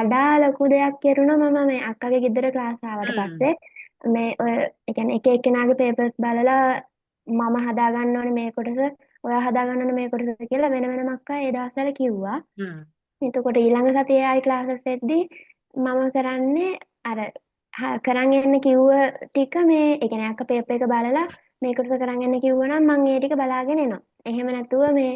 වඩා ලොකු දෙයක් කෙරුණා මම මේ අක්කගේ ගෙදර ක්ලාස් ආවට හ්ම්. පස්සේ මේ ඔය ඒ කියන්නේ එක එක්කෙනාගේ පේපර්ස් බලලා මම හදා ගන්න ඕනේ මේ කොටස ඔයා හදා ගන්න ඕනේ මේ කොටස කියලා වෙන වෙනම අක්කා ඒ දවස්වල කිව්වා. හ්ම්. එතකොට ඊළඟ සතියේ ආයි ක්ලාසස් එද්දී මම කරන්නේ අර කරන් යන්න කිව්ව ටික මේ ඒ කියන්නේ අක්ක පේපර් එක බලලා මේ කොටස කරන් යන්න කිව්වනම් මම ඒ ටික බලාගෙන එනවා. එහෙම නැතුව මේ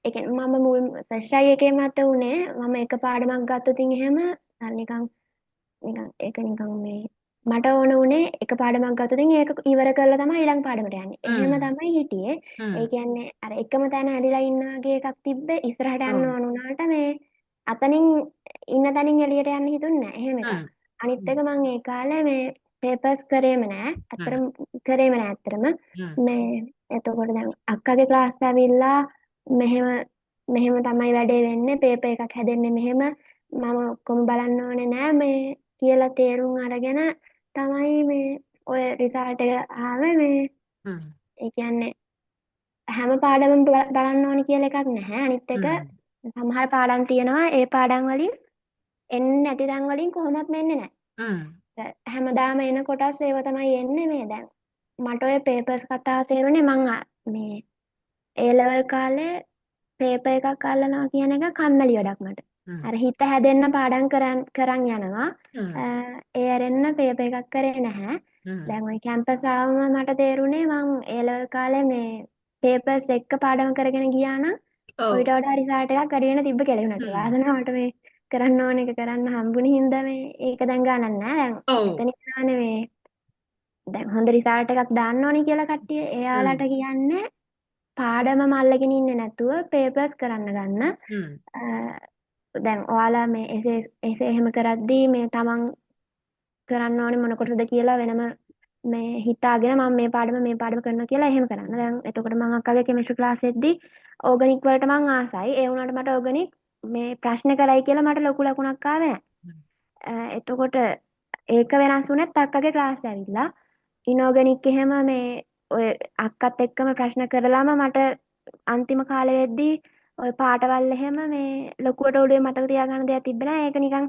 ඒ කියන්නේ මම මුල් ෆස්ට් try එකේ මට උනේ මම එක පාඩමක් ගත්තොත් එහෙම අර නිකන් නිකන් ඒක නිකන් මේ මට ඕන උනේ එක පාඩමක් ගත්තොත් ඒක ඉවර කරලා තමයි ඊළඟ පාඩමට යන්නේ. එහෙම හ්ම්. තමයි හිටියේ. ඒ හ්ම්. කියන්නේ අර එකම තැන ඇලිලා ඉන්න වගේ එකක් තිබ්බේ ඉස්සරහට යන්න ඔව්. ඕන උනාට මේ අතනින් ඉන්න තැනින් එළියට යන්න හිතුන්නේ නැහැ. එහෙම එකක්. හ්ම්. අනිත් හ්ම්. එක මම ඒ කාලේ මේ පේපර්ස් කරේම නෑ. හ්ම්. අතරම කරේම නෑ අතරම. හ්ම්. මේ එතකොට දැන් අක්කගේ ක්ලාස් ඇවිල්ලා මෙහෙම මෙහෙම තමයි වැඩේ වෙන්නේ. පේපර් එකක් හැදෙන්නේ මෙහෙම. මම ඔක්කොම බලන්න ඕනේ නෑ මේ කියලා තේරුම් අරගෙන තමයි මේ ඔය රිසල්ට් එක ආවේ මේ හ්ම්. ඒ කියන්නේ හැම පාඩමම බලන්න ඕනි කියලා එකක් නැහැ. අනිත් එක හ්ම්. සමහර පාඩම් තියෙනවා ඒ පාඩම් වලින් එන්නේ නැති තැන් වලින් කොහොමත් එන්නේ නැහැ. හ්ම්. හැමදාම එන කොටස් ඒව තමයි එන්නේ මේ දැන්. මට ඔය පේපර්ස් කතාව තේරුනේ මේ ඒ ලෙවල් කාලේ පේපර් එකක් අල්ලනවා කියන එක කම්මැලි වැඩක් මට. හ්ම්. අර හිත හැදෙන්න පාඩම් කරන් යනවා. හ්ම්. ඒ ඇරෙන්න පේපර් එකක් කරේ නැහැ. හ්ම්. දැන් ওই කැම්පස් ආවම මට තේරුනේ මං ඒ ලෙවල් කාලේ මේ පේපර්ස් එක්ක පාඩම් කරගෙන ගියා නම් ඔයිට ඔව්. වඩා රිසල්ට් එකක් අඩු වෙන තිබ්බ කියලා උනට. හ්ම්. වාසනාවට මේ කරන්න ඕන එක කරන්න හම්බුනේ හින්දා මේ ඒක දැන් ගණන් නෑ. දැන් ඔව්. එතන ඉඳලානේ මේ දැන් හොඳ රිසල්ට් එකක් දාන්න ඕනි කියලා කට්ටිය එයාලට හ්ම්. කියන්නේ පාඩමම අල්ලගෙන ඉන්නේ නැතුව පේපර්ස් කරන්න ගන්න. හ්ම්. අ, දැන් ඔයාලා මේ එසේ එහෙම කරද්දී මේ තමන් කරන්න ඕනේ මොන කොටසද කියලා වෙනම මේ හිතාගෙන මම මේ පාඩම කරනවා කියලා එහෙම කරන්න. දැන් එතකොට මම අක්කගේ කෙමිස්ට්‍රි ක්ලාස් එද්දී ඕගනික් වලට මං ආසයි. ඒ වුණාට මට ඕගනික් මේ ප්‍රශ්න කරයි කියලා මට ලොකු ලකුණක් ආවේ නැහැ. එතකොට ඒක වෙනස් වුණෙත් අක්කගේ ක්ලාස් ඇවිල්ලා ඉනෝගනික් එහෙම මේ ඔය අක්කත් එක්කම ප්‍රශ්න කරලාම මට අන්තිම කාලෙ වෙද්දී ඔය පාටවල් එහෙම මේ ලොකුවට ඔළුවේ මතක තියාගන්න දෙයක් තිබ්බේ නැහැ. ඒක නිකන්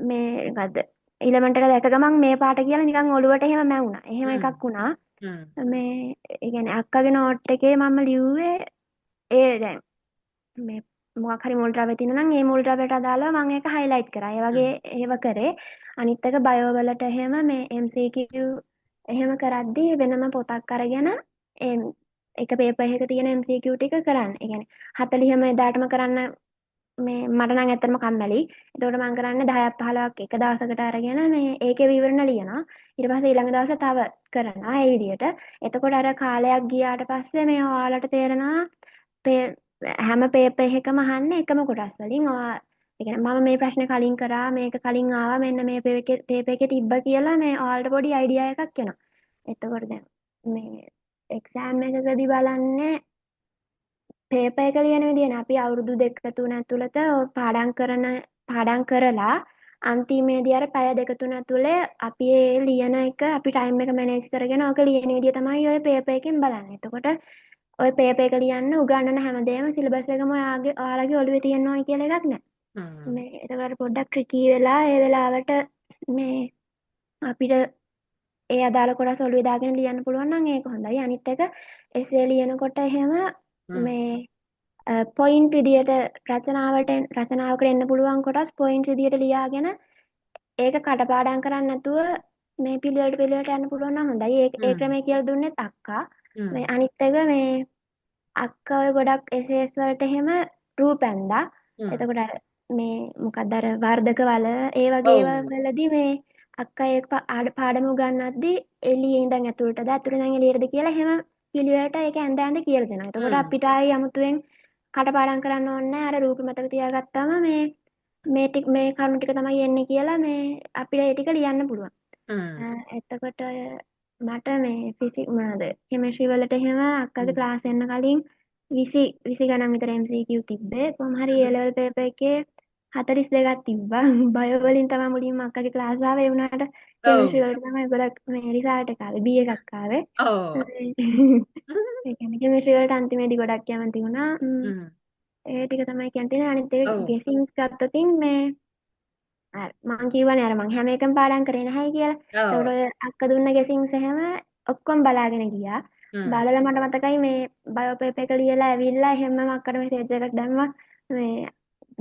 මේ මොකද්ද ඉලමන්ට් එක දැක ගමන් මේ පාට කියලා නිකන් ඔළුවට එහෙම මැවුනා. එහෙම හ්ම්. එකක් වුණා. හ්ම්. මේ ඒ කියන්නේ අක්කගේ නෝට් එකේ මම ලිව්වේ ඒ දැන් මේ මොකක් හරි මූල ද්‍රව්‍ය තියෙනවා නම් ඒ මූල ද්‍රව්‍යයට අදාළව මම ඒක හයිලයිට් කරා. ඒ වගේ හ්ම්. ඒව කරේ. අනිත් එක බයෝ වලට එහෙම මේ MCQ එහෙම කරද්දී වෙනම පොතක් අරගෙන ඒ එක පේපර් එකක තියෙන MCQ ටික කරන්න. ඒ කියන්නේ 40ම එදාටම කරන්න මේ මට නම් ඇත්තටම කම්මැලි. එතකොට මම කරන්නේ 10ක් 15ක් එක දවසකට අරගෙන මේ ඒකේ විවරණ ලියනවා. ඊට පස්සේ ඊළඟ දවසේ තව කරනවා ඒ විදිහට. එතකොට අර කාලයක් ගියාට පස්සේ මේ ඔයාලට තේරෙනවා හැම පේපර් එකකම අහන්නේ එකම කොටස් වලින්. ඒ කියන්නේ මම මේ ප්‍රශ්නේ කලින් කරා මේක කලින් ආවා මෙන්න මේ පේපර් එකේ තිබ්බ කියලා මේ ඔයාලට පොඩි අයිඩියා එකක් එනවා. එතකොට දැන් මේ එක්සෑම් එකකදී බලන්නේ පේපර් එක ලියන විදිහනේ අපි අවුරුදු දෙක තුන ඇතුළත පාඩම් කරලා අන්තිමේදී අර පැය දෙක තුන ඇතුලේ අපි ඒ ලියන එක අපි ටයිම් එක මැනේජ් කරගෙන ඕක ලියන විදිහ තමයි ඔය පේපර් එකෙන් බලන්නේ. එතකොට ඔය පේපර් එක ලියන්න උගන්වන හැමදේම සිලබස් එකම ඔයාලගේ ඔළුවේ තියෙන්න ඕනි කියලා එකක් නැහැ. හ්ම්. මේ එතකොට පොඩ්ඩක් ට්‍රිකී වෙලා ඒ වෙලාවට මේ අපිට ඒ අදාළ කොටස් ඔළුවේ දාගෙන ලියන්න පුළුවන් නම් ඒක හොඳයි. අනිත් එක එසේ ලියනකොට එහෙම හ්ම්. මේ පොයින්ට් විදියට රචනාවකට එන්න පුළුවන් කොටස් පොයින්ට් විදියට ලියාගෙන ඒක කටපාඩම් කරන්නේ නැතුව මේ පිළිවෙලට යන්න පුළුවන් නම් හොඳයි. ඒ හ්ම්. ක්‍රමය කියලා දුන්නෙත් අක්කා. මේ හ්ම්. අනිත් එක මේ අක්කා ඔය ගොඩක් එසේස් වලට එහෙම රූප ඇන්දා. හ්ම්. එතකොට අර මේ මොකක්ද අර වර්ධක වල ඒ වගේ ඔව්. ඒවා වලදී මේ අක්කා ඒක පාඩම උගන්වද්දී එළියේ ඉඳන් ඇතුළටද ඇතුළේ ඉඳන් එළියටද කියලා එහෙම පිළිවෙලට ඒක ඇඳ ඇඳ කියලා දෙනවා. එතකොට හ්ම්. අපිට ආයේ අමුතුවෙන් කටපාඩම් කරන්න ඕනේ නැහැ. අර රූප මතක තියාගත්තාම මේ කරුණු ටික තමයි එන්නේ කියලා මේ අපිට ඒ ටික ලියන්න පුළුවන්. හ්ම්. එතකොට මට මේ මොනවාද කෙමිස්ට්‍රි වලට එහෙම අක්කගේ හ්ම්. ක්ලාස් එන්න කලින් 20 ගණන් විතර MCQ තිබ්බේ. කොහොම හරි ඒ ලෙවල් පේපර් එකේ 42ක් තිබ්බා. බයෝ වලින් තමයි මුලින්ම අක්කගේ ක්ලාස් ආවේ. ඒ වුණාට කෙමිස්ට්‍රි ඔව්. වලට තමයි ගොඩක් මේ රිසල්ට් එක ආවේ. B එකක් ආවේ. ඔව්. ඒ කියන්නේ කෙමිස්ට්‍රි වලට අන්තිමේදී ගොඩක් කැමති වුණා. හ්ම්. ඒ ටික තමයි කියන්න තියෙන්නේ. අනිත් එක ඔව්. ගෙසින්ස් ගත්තොතින් මේ මං කිව්වනේ අර මං හැම එකම පාඩම් කරේ නැහැයි කියලා. එතකොට ඔව්. ඔය අක්ක දුන්න ගෙසින්ස් එහෙම ඔක්කොම බලාගෙන ගියා. හ්ම්. බලලා මට මතකයි මේ බයෝ පේපර් එක ලියලා ඇවිල්ලා එහෙම අක්කට මෙසේජ් එකක් දැම්මා. මේ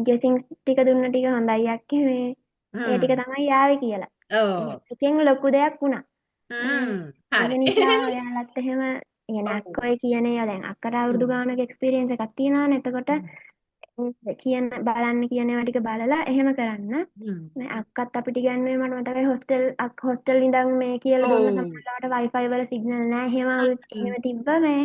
ගෙසින්ස් ටික දුන්න ටික හොඳයි අක්කේ මේ ඒ ටික හ්ම්. තමයි ආවේ කියලා. එහෙම. ඔව්. එකෙන් ලොකු දෙයක් වුණා. ඒක හරි. නිසා ඔයාලත් එහෙම يعني ඔව්. අක්ක ඔය කියන ඒවා දැන් අක්කට අවුරුදු හ්ම්. ගානක එක්ස්පීරියන්ස් එකක් තියෙනවානේ. එතකොට හ්ම්. කියන බලන්න කියන ඒවා ටික බලලා එහෙම කරන්න. හ්ම්. මේ අක්කත් අපිට ඉගැන්නුවේ මට මතකයි හොස්ටල් ඉඳන් මේ කියලා දුන්න ඔව්. සමහරවිට Wi-Fi වල සිග්නල් නැහැ. හ්ම්. එහෙම තිබ්බා මේ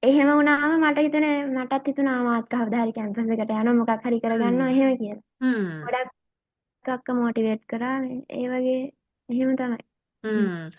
එහෙම වුණාම මටත් හිතුණා මාත් කවදා හරි කැම්පස් එකට යනවා මොකක් හරි කරගන්නවා හ්ම්. එහෙම කියලා. හ්ම්. ගොඩක් අක්ක මොටිවේට් කරා මේ ඒ වගේ එහෙම තමයි. හ්ම්.